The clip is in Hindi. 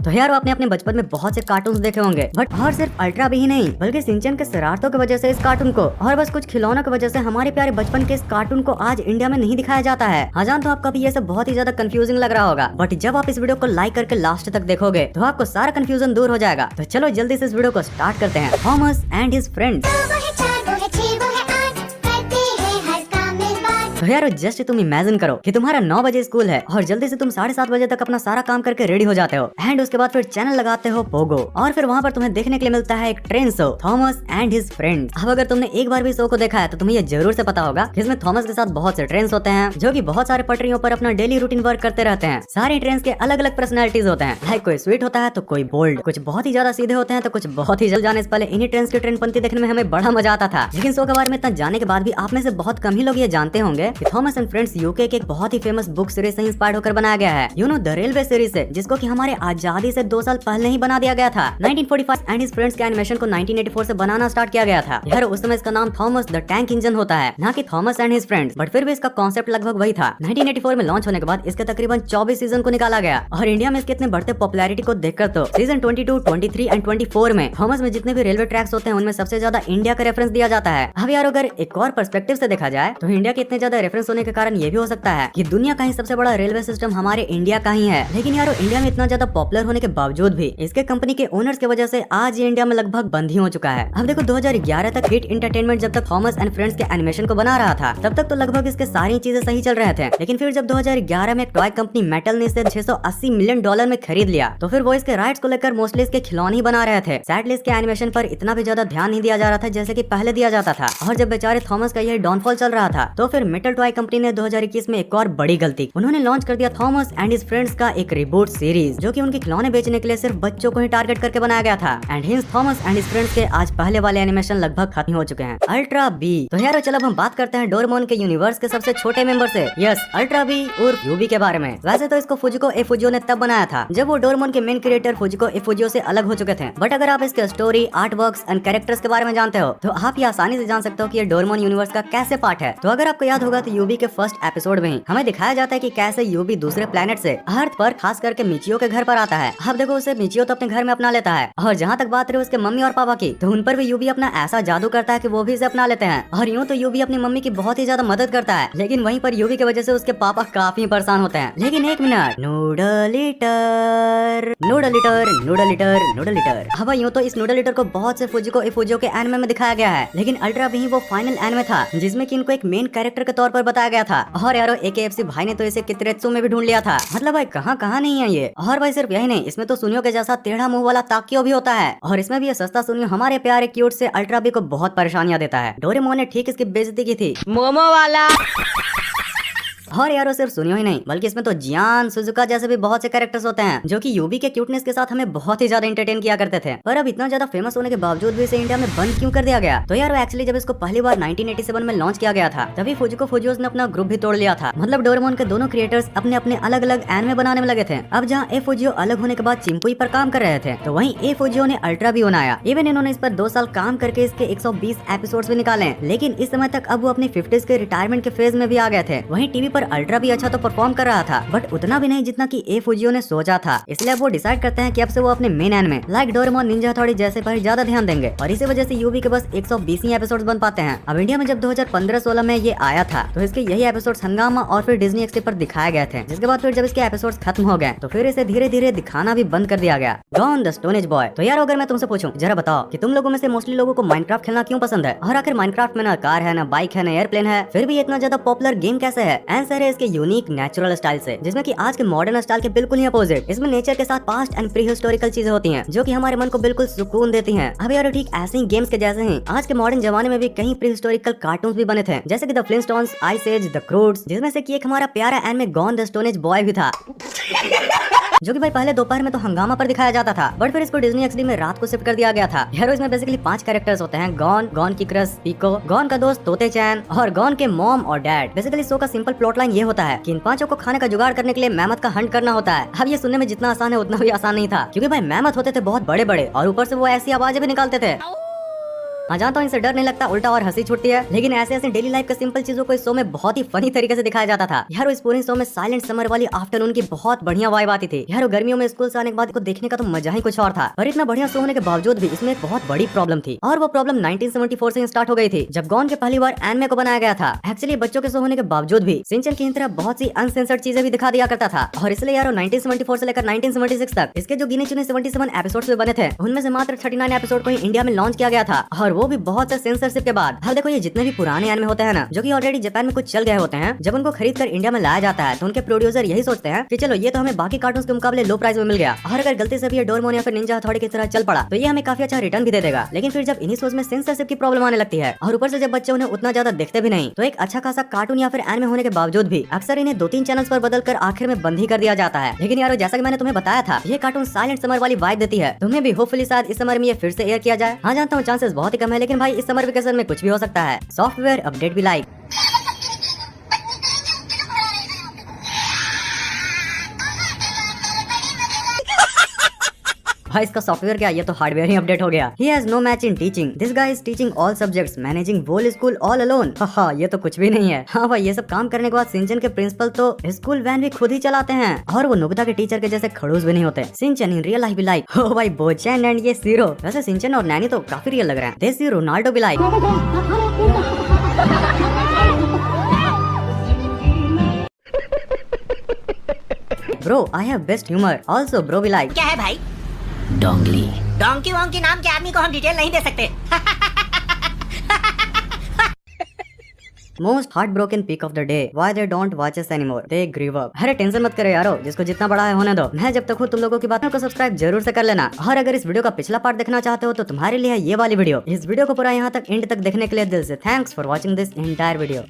तो यार आपने अपने बचपन में बहुत से कार्टून देखे होंगे, बट और सिर्फ अल्ट्रा भी ही नहीं बल्कि सिंचन के शरारतों की वजह से इस कार्टून को और बस कुछ खिलौनों की वजह से हमारे प्यारे बचपन के इस कार्टून को आज इंडिया में नहीं दिखाया जाता है। हाँ जान, तो आपको भी ये सब बहुत ही ज्यादा कंफ्यूजिंग लग रहा होगा, बट जब आप इस वीडियो को लाइक करके लास्ट तक देखोगे तो आपको सारा कंफ्यूजन दूर हो जाएगा। तो चलो जल्दी से इस वीडियो को स्टार्ट करते हैं। Thomas and his friends. तो यार जस्ट तुम इमेजिन करो कि तुम्हारा 9 बजे स्कूल है और जल्दी से तुम 7:30 बजे तक अपना सारा काम करके रेडी हो जाते हो एंड उसके बाद फिर चैनल लगाते हो पोगो और फिर वहाँ पर तुम्हें देखने के लिए मिलता है एक train show Thomas and his friends. अब अगर तुमने एक बार भी शो को देखा है तो तुम्हें ये जरूर से पता होगा कि इसमें थॉमस के साथ बहुत से ट्रेन्स होते हैं जो कि बहुत सारे पटरियों पर अपना डेली रूटीन वर्क करते रहते हैं। सारी ट्रेन्स के अलग अलग पर्सनैलिटीज होते हैं, लाइक कोई स्वीट होता है तो कोई बोल्ड, कुछ बहुत ही ज्यादा सीधे होते हैं तो कुछ बहुत ही जल्द। जाने से पहले इन्हीं ट्रेन्स की ट्रेन पंक्ति देखने में हमें बड़ा मजा आता था, लेकिन शो के बारे में इतना जानने के बाद भी आप में से बहुत कम ही लोग ये जानते होंगे कि थॉमस एंड फ्रेंड्स यूके के एक बहुत ही फेमस बुक सीरीज से इंस्पायर्ड होकर बनाया गया है, you know the railway series से, जिसको कि हमारे आजादी से 2 साल पहले ही बना दिया गया था। 1945 एंड हिज फ्रेंड्स के एनिमेशन को 1984 से बनाना स्टार्ट किया गया था। यार उस समय इसका नाम थॉमस द टैंक इंजन होता है, ना कि Thomas and his friends, but फिर भी इसका कॉन्सेप्ट लगभग वही था। 1984 में लॉन्च होने के बाद इसके तकरीबन 24 सीजन को निकाला गया और इंडिया में इसके इतने बढ़ते पॉपुलैरिटी को देखकर तो सीजन 22, 23 एंड 24 में थॉमस में जितने भी रेलवे ट्रैक्स होते हैं उनमें सबसे ज्यादा इंडिया का रेफरेंस दिया जाता है। अब यार अगर एक और पर्सपेक्टिव से देखा जाए तो इंडिया के इतने ज्यादा रेफरेंस होने के कारण ये भी हो सकता है कि दुनिया का ही सबसे बड़ा रेलवे सिस्टम हमारे इंडिया का ही है। लेकिन यार इंडिया में इतना ज्यादा पॉपुलर होने के बावजूद भी इसके कंपनी के ओनर्स की वजह से आज ये इंडिया में लगभग बंद ही हो चुका है। अब देखो 2011 तक हिट एंटरटेनमेंट जब तक थॉमस एंड फ्रेंड्स के एनिमेशन को बना रहा था तब तक तो लगभग इसके सारी चीजें सही चल रहे थे, लेकिन फिर जब 2011 में एक टॉय कंपनी मेटल ने इसे $680 मिलियन में खरीद लिया तो फिर वो इसके राइट्स को लेकर मोस्टली इसके खिलौने ही बना रहे थे। सैडली इसके एनिमेशन पर इतना भी ज्यादा ध्यान नहीं दिया जा रहा था जैसे कि पहले दिया जाता था। और जब बेचारे थॉमस का यह डाउनफॉल चल रहा था तो फिर मेटल टॉय कंपनी ने 2021 में एक और बड़ी गलती, उन्होंने लॉन्च कर दिया थॉमस एंड हिज फ्रेंड्स का एक रिबूट सीरीज जो कि उनके खिलौने बेचने के लिए सिर्फ बच्चों को ही टारगेट करके बनाया गया था। And hints Thomas and his friends के आज पहले वाले एनिमेशन लगभग खत्म हो चुके हैं। Ultra B. तो यार चलो हम बात करते हैं डोरेमोन के यूनिवर्स के सबसे छोटे मेंबर से, यस अल्ट्रा बी उर्फ यूबी के बारे में। वैसे तो इसको फुजिको ए फुजियो ने तब बनाया था जब वो डोरेमोन के मेन क्रिएटर फुजिको ए फुजियो से अलग हो चुके थे, बट अगर आप इसके story, art works and characters के बारे में जानते हो तो आप ये आसानी से जान सकते हो कि ये डोरेमोन यूनिवर्स का कैसे पार्ट है। तो अगर आपको याद होगा तो यूबी के फर्स्ट एपिसोड में ही हमें दिखाया जाता है कि कैसे यूबी दूसरे प्लेनेट से अर्थ पर खास करके मिचियो के घर पर आता है। अब देखो उसे मिचियो तो अपने घर में अपना लेता है और जहाँ तक बात रही उसके मम्मी और पापा की तो उन पर भी यूबी अपना ऐसा जादू करता है कि वो भी इसे अपना लेते हैं। और यूँ तो यूबी अपनी मम्मी की बहुत ही ज्यादा मदद करता है, लेकिन वहीं पर यूबी की वजह से उसके पापा काफी परेशान होते हैं। लेकिन एक minute, noodle eater noodle eater noodle eater noodle eater. अब यूँ तो इस नूडल ईटर को बहुत से फुजिको ए फुजियो के एनिमे में दिखाया गया है, लेकिन अल्ट्रा भी वो फाइनल एनिमे था जिसमें कि इनको एक मेन कैरेक्टर के तौर पर बताया गया था। और यारो AKFC भाई ने तो इसे कित्रेत्सु में भी ढूंढ लिया था। मतलब भाई कहाँ नहीं है ये। और भाई सिर्फ यही नहीं, इसमें तो सुनियो के जैसा टेढ़ा मुंह वाला ताकियो भी होता है और इसमें भी ये सस्ता सुनियो हमारे प्यारे क्यूट से अल्ट्रा बी को बहुत परेशानियां देता है। डोरेमोन ने ठीक इसकी बेइज्जती की थी, मोमो वाला। और यारो सिर्फ सुनियो ही नहीं बल्कि इसमें तो जियान, सुजुका जैसे भी बहुत से कैरेक्टर्स होते हैं जो कि यूबी के क्यूटनेस के साथ हमें बहुत ही ज्यादा एंटरटेन किया करते थे। पर अब इतना ज्यादा फेमस होने के बावजूद भी इसे इंडिया में बंद क्यों कर दिया गया? तो यार एक्चुअली जब इसको पहली बार 1987 में लॉन्च किया गया था तभी फुजिको फुजियोस ने अपना ग्रुप भी तोड़ लिया था। मतलब डोरेमोन के दोनों क्रिएटर्स अपने अपने अलग अलग एनिमे बनाने में लगे थे। अब जहाँ ए फुजियो अलग होने के बाद चिंपुई पर काम कर रहे थे तो वहीं ए फुजियो ने अल्ट्रा भी बनाया। इवन इन्होंने इस पर 2 साल काम करके इसके 120 एपिसोड्स भी निकाले, लेकिन इस समय तक अब वो अपनी 50s के रिटायरमेंट के फेज में भी आ गए थे। वहीं टीवी पर अल्ट्रा भी अच्छा तो परफॉर्म कर रहा था, बट उतना भी नहीं जितना कि ए फुजियो ने सोचा था। इसलिए अब वो डिसाइड करते हैं कि अब से वो अपने main anime like Doraemon, Ninja हथौड़ी जैसे पर ज्यादा ध्यान देंगे और इसी वजह से यूबी के बस 120 ही एपिसोड्स बन पाते हैं। अब इंडिया में जब 2015-16 में ये आया था तो इसके यही एपिसोड्स हंगामा और फिर डिज्नी एक्सटी पर दिखाए गए थे, जिसके बाद फिर जब इसके एपिसोड्स खत्म हो गए तो फिर इसे धीरे धीरे दिखाना भी बंद कर दिया गया। Gone the stone age boy. तो यार अगर मैं तुमसे पूछूं जरा बताओ कि तुम लोगों में से मोस्टली लोगों को माइनक्राफ्ट खेलना क्यों पसंद है? और आखिर माइनक्राफ्ट में ना कार है, ना बाइक है, ना एयरप्लेन है, फिर भी इतना ज्यादा पॉपुलर गेम कैसे है? आंसर है इसके यूनिक नेचुरल स्टाइल से, जिसमें कि आज के मॉडर्न स्टाइल के बिल्कुल ही अपोजिट। इसमें नेचर के साथ पास्ट एंड प्री हिस्टोरिकल चीजें होती हैं जो कि हमारे मन को बिल्कुल सुकून देती हैं। अब यार ठीक ऐसे ही गेम्स के जैसे ही आज के मॉडर्न जमाने में भी कई प्री हिस्टोरिकल कार्टून्स भी बने थे, जैसे कि द फ्लिंटस्टोन्स, आइस एज, द क्रूड्स, जिसमें से कि एक हमारा प्यारा anime gone the stone age boy भी था जो कि भाई पहले दोपहर में तो हंगामा पर दिखाया जाता था, बट फिर इसको डिज्नी एक्सडी में रात को शिफ्ट कर दिया गया था। यारो इसमें बेसिकली 5 कैरेक्टर्स होते हैं, गॉन, गॉन की क्रश पीको, गॉन का दोस्त तोते चैन और गॉन के मॉम और डैड। बेसिकली शो का सिंपल प्लॉट लाइन ये होता है कि इन 5 को खाने का जुगाड़ करने के लिए मेहमत का हंट करना होता है। अब ये सुनने में जितना आसान है उतना भी आसान नहीं था, क्योंकि भाई मेहमत होते थे बहुत बड़े बड़े और ऊपर से वो ऐसी आवाजें भी निकालते थे हाँ, जानता हूँ इनसे डर नहीं लगता, उल्टा और हंसी छुटती है, लेकिन ऐसे ऐसे डेली लाइफ के सिंपल चीजों को इस शो में बहुत ही फनी तरीके से दिखाया जाता था। यार इस पूरे शो में साइलेंट समर वाली आफ्टरनून की बहुत बढ़िया वाइब आती थी। यार गर्मियों में स्कूल से आने के बाद को देखने का तो मजा ही कुछ और था। पर इतना बढ़िया शो होने के बावजूद भी इसमें एक बहुत बड़ी प्रॉब्लम थी, और वो प्रॉब्लम 1974 से स्टार्ट हो गई थी, जब गॉन के पहली बार एनिमे को बनाया गया था। एक्चुअली बच्चों के शो होने के बावजूद भी सिंचन की तरह बहुत सी अनसेंसर्ड चीजें भी दिखा दिया करता था, और इसलिए यार 1974 से लेकर 1976 तक इसके जो गिने चुने 77 एपिसोड्स भी बने थे, उनमें से मात्र 39 एपिसोड को ही इंडिया में लॉन्च किया गया था, और वो भी बहुत से सेंसरशिप के बाद। अब देखो ये जितने भी पुराने एनिमे होते हैं ना, जो कि ऑलरेडी जापान में कुछ चल गए होते हैं, जब उनको खरीद कर इंडिया में लाया जाता है तो उनके प्रोड्यूसर यही सोचते हैं कि चलो ये तो हमें बाकी कार्टून के मुकाबले लो प्राइस में मिल गया, और अगर गलती से भी ये डोरेमोन या फिर निंजा हथौड़ी की तरह चल पड़ा तो ये हमें काफी अच्छा रिटर्न भी दे देगा। लेकिन फिर जब इन्हीं शोज में सेंसरशिप की प्रॉब्लम आने लगती है, और ऊपर से जब बच्चे उन्हें उतना ज्यादा देखते भी नहीं, तो एक अच्छा खासा कार्टून या फिर एनिमे होने के बावजूद भी अक्सर इन्हें 2-3 चैनल्स पर बदल कर आखिर में बंद ही कर दिया जाता है। लेकिन यारो जैसा कि मैंने तुम्हें बताया था, ये कार्टून साइलेंट समर वाली वाइब देती है तुम्हें भी। होपफुली शायद इस समर में ये फिर से एयर किया जाए। हाँ जानता हूँ चांसेस बहुत ही कम है, लेकिन भाई इस समर वेकेशन में कुछ भी हो सकता है। सॉफ्टवेयर अपडेट भी लाइक। भाई इसका सॉफ्टवेयर क्या, ये तो हार्डवेयर ही अपडेट हो गया। He has no match in teaching. This guy is teaching all subjects, managing whole school all alone. हाँ ये तो कुछ भी नहीं है। हाँ भाई ये सब काम करने के बाद सिंचन के प्रिंसिपल तो स्कूल वैन भी खुद ही चलाते हैं, और वो नोबिता के टीचर के जैसे खड़ूस भी नहीं होते। सिंचन इन रियल लाइफ भी लाइक। हो भाई बोचैन एंड ये जीरो। वैसे सिंचन और नैनी तो काफी रियल लग रहे हैं। देसी रोनाल्डो भी like. Bro I have best humour also bro भी लाइक। क्या है भाई? डोंगली। डोंकी वोंकी नाम के आदमी को हम डिटेल नहीं दे सकते। Most heart broken peak of the day, why they don't watch us anymore, they give up. अरे टेंशन मत करो यारो, जिसको जितना बड़ा है होने दो। मैं जब तक हूँ तुम लोगों की बातों को सब्सक्राइब जरूर से कर लेना, और अगर इस वीडियो का पिछला पार्ट देखना चाहते हो तो तुम्हारे लिए है ये वाली वीडियो। इस वीडियो को पूरा यहाँ तक एंड तक देखने के लिए दिल से thanks for watching this entire video.